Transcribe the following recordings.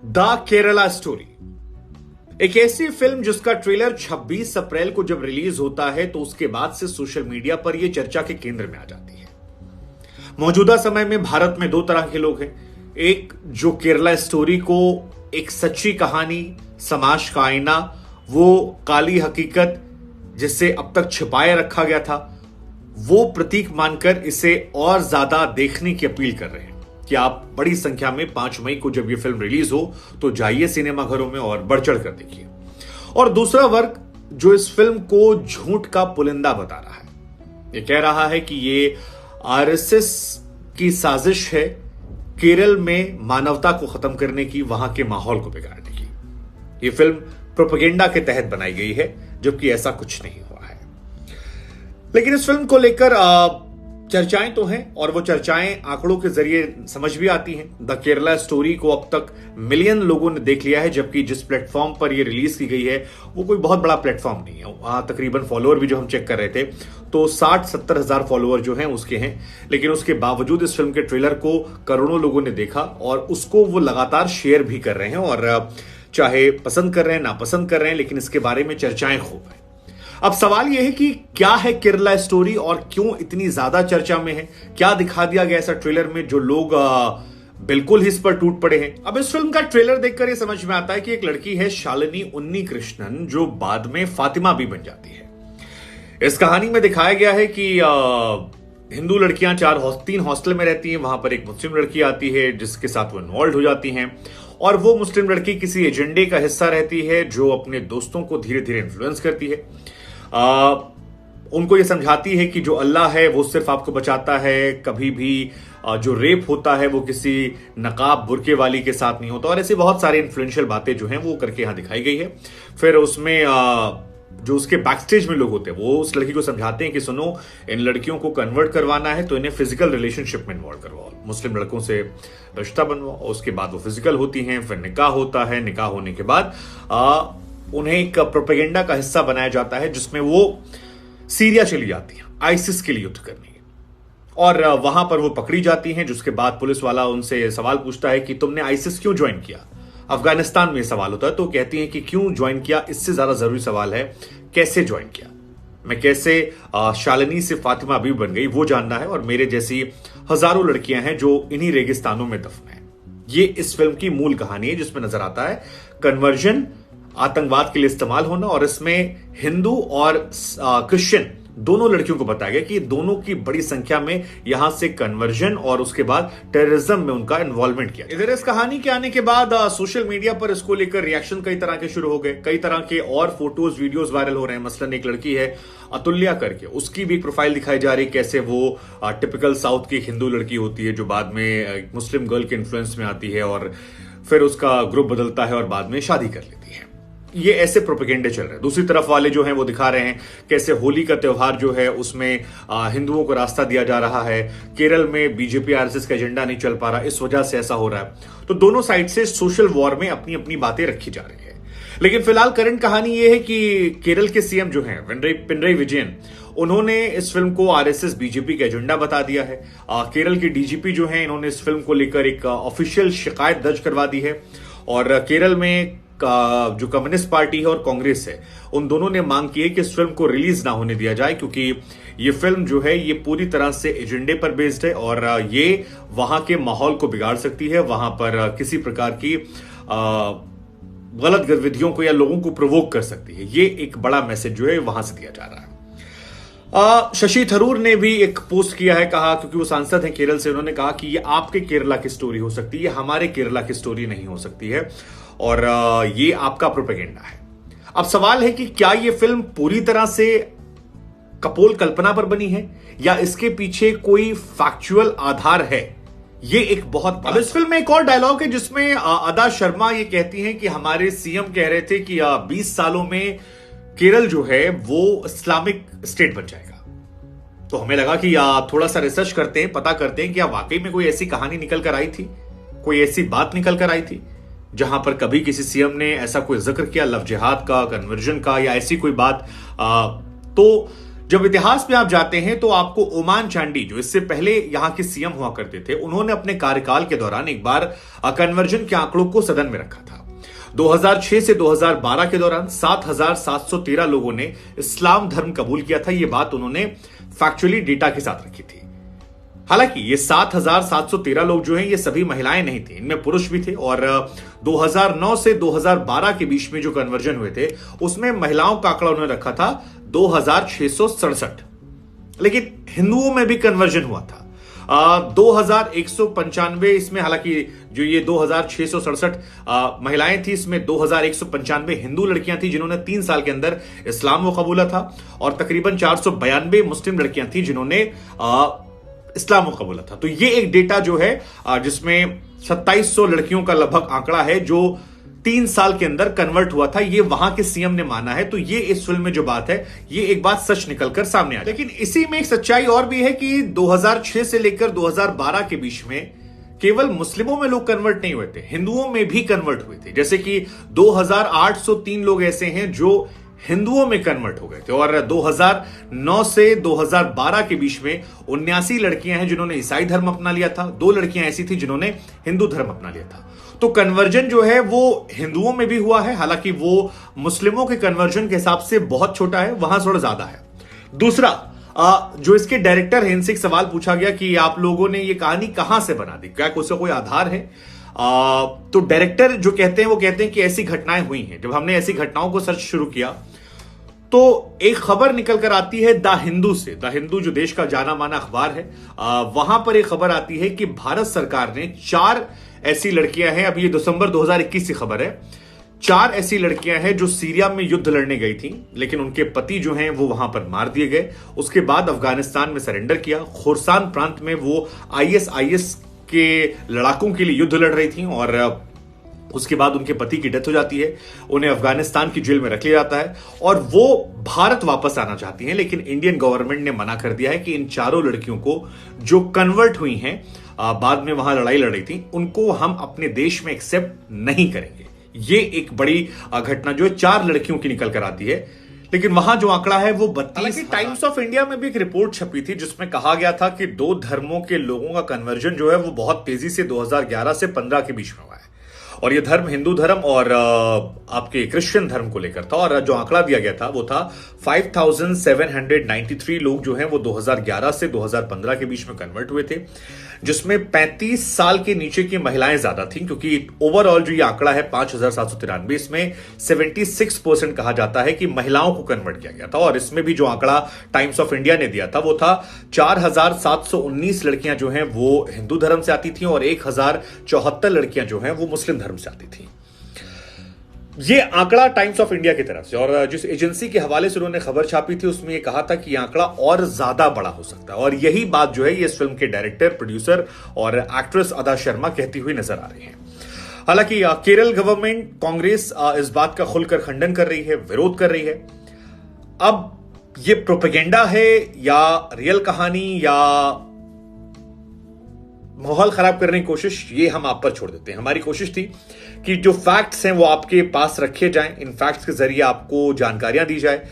The Kerala story एक ऐसी film जिसका ट्रेलर 26 अप्रैल को जब रिलीज होता है तो उसके बाद से सोशल मीडिया पर यह चर्चा के केंद्र में आ जाती है। मौजूदा समय में भारत में दो तरह के लोग हैं, एक जो केरला स्टोरी को एक सच्ची कहानी, समाज का आईना, वो काली हकीकत जिसे अब तक छिपाए रखा गया था, वो प्रतीक मानकर इसे और ज्यादा देखने की अपील कर रहे हैं कि आप बड़ी संख्या में 5 मई को जब ये फिल्म रिलीज हो तो जाइए सिनेमाघरों में और बढ़ चढ़ कर देखिए। और दूसरा वर्ग जो इस फिल्म को झूठ का पुलिंदा बता रहा है, ये कह रहा है कि ये आरएसएस की साजिश है केरल में मानवता को खत्म करने की, वहां के माहौल को बिगाड़ने की। ये फिल्म प्रोपेगेंडा के तहत बनाई गई है, जबकि ऐसा कुछ नहीं हुआ है। लेकिन इस फिल्म को लेकर चर्चाएं तो हैं और वो चर्चाएं आंकड़ों के जरिए समझ भी आती हैं। द केरला स्टोरी को अब तक मिलियन लोगों ने देख लिया है, जबकि जिस प्लेटफॉर्म पर ये रिलीज की गई है वो कोई बहुत बड़ा प्लेटफॉर्म नहीं है। वहां तकरीबन फॉलोअर भी जो हम चेक कर रहे थे तो 60-70 हजार फॉलोअर जो हैं उसके हैं। लेकिन उसके बावजूद इस फिल्म के ट्रेलर को करोड़ों लोगों ने देखा और उसको वो लगातार शेयर भी कर रहे हैं, और चाहे पसंद कर रहे हैं, नापसंद कर रहे हैं, लेकिन इसके बारे में चर्चाएं खूब हैं। अब सवाल यह है कि क्या है केरला स्टोरी और क्यों इतनी ज्यादा चर्चा में है? क्या दिखा दिया गया ऐसा ट्रेलर में जो लोग बिल्कुल ही इस पर टूट पड़े हैं? अब इस फिल्म का ट्रेलर देखकर यह समझ में आता है कि एक लड़की है शालिनी उन्नी कृष्णन, जो बाद में फातिमा भी बन जाती है। इस कहानी में दिखाया गया है कि हिंदू लड़कियां 3 हॉस्टल में रहती हैं, वहां पर एक मुस्लिम लड़की आती है जिसके साथ वो इन्वॉल्व हो जाती हैं, और वो मुस्लिम लड़की किसी एजेंडे का हिस्सा रहती है जो अपने दोस्तों को धीरे धीरे इन्फ्लुएंस करती है। उनको ये समझाती है कि जो अल्लाह है वो सिर्फ आपको बचाता है, कभी भी जो रेप होता है वो किसी नकाब बुरके वाली के साथ नहीं होता, और ऐसी बहुत सारी इन्फ्लुएंशियल बातें जो हैं वो करके यहां दिखाई गई है। फिर उसमें जो उसके बैकस्टेज में लोग होते हैं वो उस लड़की को समझाते हैं कि सुनो, इन लड़कियों को कन्वर्ट करवाना है तो इन्हें फिजिकल रिलेशनशिप में इन्वॉल्व करवाओ, मुस्लिम लड़कों से रिश्ता बनवाओ, उसके बाद वो फिजिकल होती हैं, फिर निकाह होता है, निकाह होने के बाद उन्हें एक प्रोपेगेंडा का हिस्सा बनाया जाता है जिसमें वो सीरिया चली जाती हैं आईसिस के लिए युद्ध करने, और वहां पर वो पकड़ी जाती हैं, जिसके बाद पुलिस वाला उनसे सवाल पूछता है कि तुमने आईसिस क्यों ज्वाइन किया। अफगानिस्तान में सवाल होता है तो कहती हैं कि क्यों ज्वाइन किया, इससे ज्यादा जरूरी सवाल है कैसे ज्वाइन किया, मैं कैसे शालिनी से फातिमा भी बन गई वो जानना है, और मेरे जैसी हजारों लड़कियां हैं जो इन्हीं रेगिस्तानों में दफन हैं। ये इस फिल्म की मूल कहानी है जिसमें नजर आता है कन्वर्जन आतंकवाद के लिए इस्तेमाल होना, और इसमें हिंदू और क्रिश्चियन दोनों लड़कियों को बताया गया कि दोनों की बड़ी संख्या में यहां से कन्वर्जन और उसके बाद टेररिज्म में उनका इन्वॉल्वमेंट किया। इधर इस कहानी के आने के बाद सोशल मीडिया पर इसको लेकर रिएक्शन कई तरह के शुरू हो गए, कई तरह के और फोटोज वीडियोस वायरल हो रहे हैं। मसलन एक लड़की है अतुल्या करके, उसकी भी एक प्रोफाइल दिखाई जा रही है, कैसे वो टिपिकल साउथ की हिंदू लड़की होती है जो बाद में मुस्लिम गर्ल के इन्फ्लुएंस में आती है और फिर उसका ग्रुप बदलता है और बाद में शादी कर लेती है। ये ऐसे प्रोपेगेंडे चल रहे हैं। दूसरी तरफ वाले जो हैं वो दिखा रहे हैं कैसे होली का त्योहार जो है उसमें हिंदुओं को रास्ता दिया जा रहा है, केरल में बीजेपी आरएसएस का एजेंडा नहीं चल पा रहा, इस वजह से ऐसा हो रहा है। तो दोनों साइड से सोशल वॉर में अपनी अपनी बातें रखी जा रही है। लेकिन फिलहाल करंट कहानी यह है कि केरल के सीएम जो हैं पिनरई विजयन, उन्होंने इस फिल्म को आरएसएस बीजेपी का एजेंडा बता दिया है। केरल के डीजीपी जो हैं इन्होंने इस फिल्म को लेकर एक ऑफिशियल शिकायत दर्ज करवा दी है, और केरल में जो कम्युनिस्ट पार्टी है और कांग्रेस है उन दोनों ने मांग की है कि इस फिल्म को रिलीज ना होने दिया जाए, क्योंकि ये फिल्म जो है ये पूरी तरह से एजेंडे पर बेस्ड है और ये वहां के माहौल को बिगाड़ सकती है, वहां पर किसी प्रकार की गलत गतिविधियों को या लोगों को प्रोवोक कर सकती है। ये एक बड़ा मैसेज जो है वहां से दिया जा रहा है। शशि थरूर ने भी एक पोस्ट किया है, कहा, क्योंकि वो सांसद हैं केरल से, उन्होंने कहा कि ये आपके केरला की स्टोरी हो सकती है, हमारे केरला की स्टोरी नहीं हो सकती है, और ये आपका प्रोपेगेंडा है। अब सवाल है कि क्या ये फिल्म पूरी तरह से कपोल कल्पना पर बनी है या इसके पीछे कोई फैक्चुअल आधार है? ये एक बहुत अब इस फिल्म में एक और डायलॉग है जिसमें अदा शर्मा ये कहती हैं कि हमारे सीएम कह रहे थे कि 20 सालों में केरल जो है वो इस्लामिक स्टेट बन जाएगा। तो हमें लगा कि थोड़ा सा रिसर्च करते हैं, पता करते हैं कि वाकई में कोई ऐसी कहानी निकल कर आई थी, कोई ऐसी बात निकल कर आई थी जहां पर कभी किसी सीएम ने ऐसा कोई जिक्र किया लव जिहाद का, कन्वर्जन का, या ऐसी कोई बात। तो जब इतिहास में आप जाते हैं तो आपको ओमान चांडी, जो इससे पहले यहां के सीएम हुआ करते थे, उन्होंने अपने कार्यकाल के दौरान एक बार कन्वर्जन के आंकड़ों को सदन में रखा था। 2006 से 2012 के दौरान 7,713 लोगों ने इस्लाम धर्म कबूल किया था। यह बात उन्होंने फैक्चुअली डेटा के साथ रखी थी। हालांकि ये 7,713 लोग जो हैं ये सभी महिलाएं नहीं थी, इनमें पुरुष भी थे। और 2009 से 2012 के बीच में जो कन्वर्जन हुए थे उसमें महिलाओं का आंकड़ा उन्होंने रखा था 2,667। लेकिन हिंदुओं में भी कन्वर्जन हुआ था 2,195 इसमें। हालांकि जो ये 2,667 महिलाएं थी, इसमें 2,195 हिंदू लड़कियां थी जिन्होंने 3 साल के अंदर इस्लाम को कबूला था, और तकरीबन 492 मुस्लिम लड़कियां थी जिन्होंने इस्लाम को कबूला था। तो ये एक डेटा जो है जिसमें 2700 लड़कियों का लगभग आंकड़ा है जो 3 साल के अंदर कन्वर्ट हुआ था, ये वहां के सीएम ने माना है। तो ये इस फिल्म में जो बात है, ये एक बात सच निकलकर सामने आ। लेकिन इसी में एक सच्चाई और भी है कि 2006 से लेकर 2012 के बीच में केवल मुस्लिमों में लोग कन्वर्ट नहीं हुए थे, हिंदुओं में भी कन्वर्ट हुए थे। जैसे कि 2,803 लोग ऐसे हैं जो हिंदुओं में कन्वर्ट हो गए थे, और 2009 से 2012 के बीच में 79 लड़कियां हैं जिन्होंने ईसाई धर्म अपना लिया था, 2 लड़कियां ऐसी थी जिन्होंने हिंदू धर्म अपना लिया था। तो कन्वर्जन जो है वो हिंदुओं में भी हुआ है, हालांकि वो मुस्लिमों के कन्वर्जन के हिसाब से बहुत छोटा है, वहां थोड़ा ज्यादा है। दूसरा, जो इसके डायरेक्टर हैं, इनसे एक सवाल पूछा गया कि आप लोगों ने ये कहानी कहां से बना दी, क्या उसका कोई आधार है? तो डायरेक्टर जो कहते हैं वो कहते हैं कि ऐसी घटनाएं हुई हैं। जब हमने ऐसी घटनाओं को सर्च शुरू किया तो एक खबर निकल कर आती है द हिंदू से। द हिंदू जो देश का जाना माना अखबार है, वहां पर एक खबर आती है कि भारत सरकार ने 4 ऐसी लड़कियां हैं, अभी ये दिसंबर 2021 की खबर है, 4 ऐसी लड़कियां हैं जो सीरिया में युद्ध लड़ने गई थी, लेकिन उनके पति जो हैं वो वहां पर मार दिए गए। उसके बाद अफगानिस्तान में सरेंडर किया। खुरसान प्रांत में वो आईएसआईएस के लड़ाकों के लिए युद्ध लड़ रही थी, और उसके बाद उनके पति की डेथ हो जाती है। उन्हें अफगानिस्तान की जेल में रख लिया जाता है और वो भारत वापस आना चाहती हैं, लेकिन इंडियन गवर्नमेंट ने मना कर दिया है कि इन 4 लड़कियों को जो कन्वर्ट हुई हैं, बाद में वहां लड़ाई लड़ रही थी, उनको हम अपने देश में एक्सेप्ट नहीं करेंगे। ये एक बड़ी घटना जो है 4 लड़कियों की निकल कर आती है, लेकिन वहां जो आंकड़ा है वो 32। टाइम्स ऑफ इंडिया में भी एक रिपोर्ट छपी थी जिसमें कहा गया था कि 2 धर्मों के लोगों का कन्वर्जन जो है वो बहुत तेजी से 2011 से 15 के बीच में हुआ है, और ये धर्म हिंदू धर्म और आपके क्रिश्चियन धर्म को लेकर था। और जो आंकड़ा दिया गया था वो था 5,793 लोग जो हैं वो 2011 से 2015 के बीच में कन्वर्ट हुए थे, जिसमें 35 साल के नीचे की महिलाएं ज्यादा थी, क्योंकि ओवरऑल जो ये आंकड़ा है 5,793, इसमें 76% कहा जाता है कि महिलाओं को कन्वर्ट किया गया था। और इसमें भी जो आंकड़ा टाइम्स ऑफ इंडिया ने दिया था वो था 4,719 लड़कियां जो हैं वो हिंदू धर्म से आती थी और 1,074 लड़कियां जो हैं वो मुस्लिम धर्म से आती थी। ये आंकड़ा टाइम्स ऑफ इंडिया की तरफ से, और जिस एजेंसी के हवाले से उन्होंने खबर छापी थी उसमें ये कहा था कि ये आंकड़ा और ज्यादा बड़ा हो सकता है। और यही बात जो है ये इस फिल्म के डायरेक्टर, प्रोड्यूसर और एक्ट्रेस अदा शर्मा कहती हुई नजर आ रही है। हालांकि केरल गवर्नमेंट, कांग्रेस इस बात का खुलकर खंडन कर रही है, विरोध कर रही है। अब ये प्रोपेगेंडा है या रियल कहानी या माहौल खराब करने की कोशिश, ये हम आप पर छोड़ देते हैं। हमारी कोशिश थी कि जो फैक्ट्स हैं वो आपके पास रखे जाएं, इन फैक्ट्स के जरिए आपको जानकारियां दी जाए।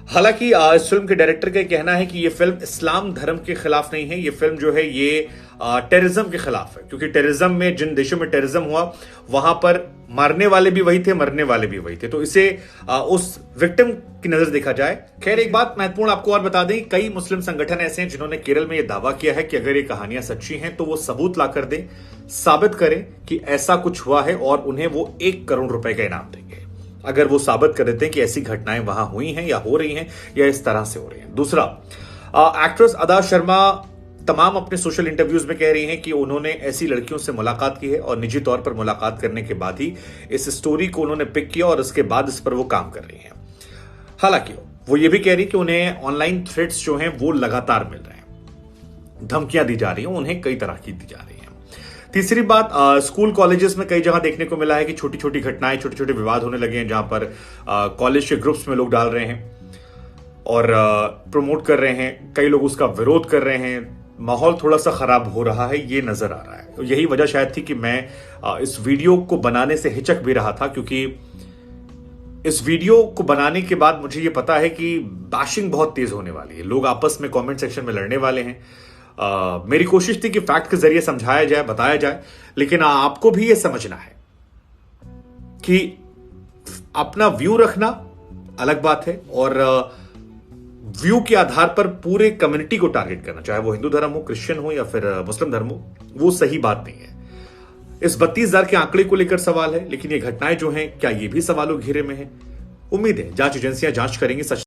हालांकि इस फिल्म के डायरेक्टर का कहना है कि ये फिल्म इस्लाम धर्म के खिलाफ नहीं है, ये फिल्म जो है ये टेररिज्म के खिलाफ है, क्योंकि टेररिज्म में, जिन देशों में टेररिज्म हुआ वहां पर मारने वाले भी वही थे, मरने वाले भी वही थे, तो इसे उस विक्टिम की नजर देखा जाए। खैर, एक बात महत्वपूर्ण आपको और बता दें, कई मुस्लिम संगठन ऐसे हैं जिन्होंने केरल में यह दावा किया है कि अगर ये कहानियां सच्ची हैं तो वो सबूत ला कर दें, साबित करें कि ऐसा कुछ हुआ है, और उन्हें वो 1 करोड़ रुपए का इनाम देंगे अगर वो साबित कर देते हैं कि ऐसी घटनाएं वहां हुई हैं या हो रही हैं या इस तरह से हो रही हैं। दूसरा, एक्ट्रेस अदा शर्मा तमाम अपने सोशल इंटरव्यूज में कह रही हैं कि उन्होंने ऐसी लड़कियों से मुलाकात की है और निजी तौर पर मुलाकात करने के बाद ही इस स्टोरी को उन्होंने पिक किया और उसके बाद इस पर वो काम कर रही हैं। हालांकि वो ये भी कह रही कि उन्हें ऑनलाइन थ्रेट्स जो हैं वो लगातार मिल रहे हैं, धमकियां दी जा रही हैं, उन्हें कई तरह की दी जा रही हैं। तीसरी बात, स्कूल कॉलेजेस में कई जगह देखने को मिला है कि छोटी छोटी घटनाएं, छोटे छोटे विवाद होने लगे हैं, जहां पर कॉलेज के ग्रुप्स में लोग डाल रहे हैं और प्रमोट कर रहे हैं, कई लोग उसका विरोध कर रहे हैं, माहौल थोड़ा सा खराब हो रहा है, ये नजर आ रहा है। तो यही वजह शायद थी कि मैं इस वीडियो को बनाने से हिचक भी रहा था, क्योंकि इस वीडियो को बनाने के बाद मुझे ये पता है कि बैशिंग बहुत तेज होने वाली है, लोग आपस में कमेंट सेक्शन में लड़ने वाले हैं। मेरी कोशिश थी कि फैक्ट के जरिए समझाया जाए, बताया जाए, लेकिन आपको भी ये समझना है कि अपना व्यू रखना अलग बात है और व्यू के आधार पर पूरे कम्युनिटी को टारगेट करना, चाहे वो हिंदू धर्म हो, क्रिश्चियन हो या फिर मुस्लिम धर्म हो, वो सही बात नहीं है। इस 32,000 के आंकड़े को लेकर सवाल है, लेकिन ये घटनाएं जो हैं क्या ये भी सवालों घेरे में है? उम्मीद है जांच एजेंसियां जांच करेंगी, सच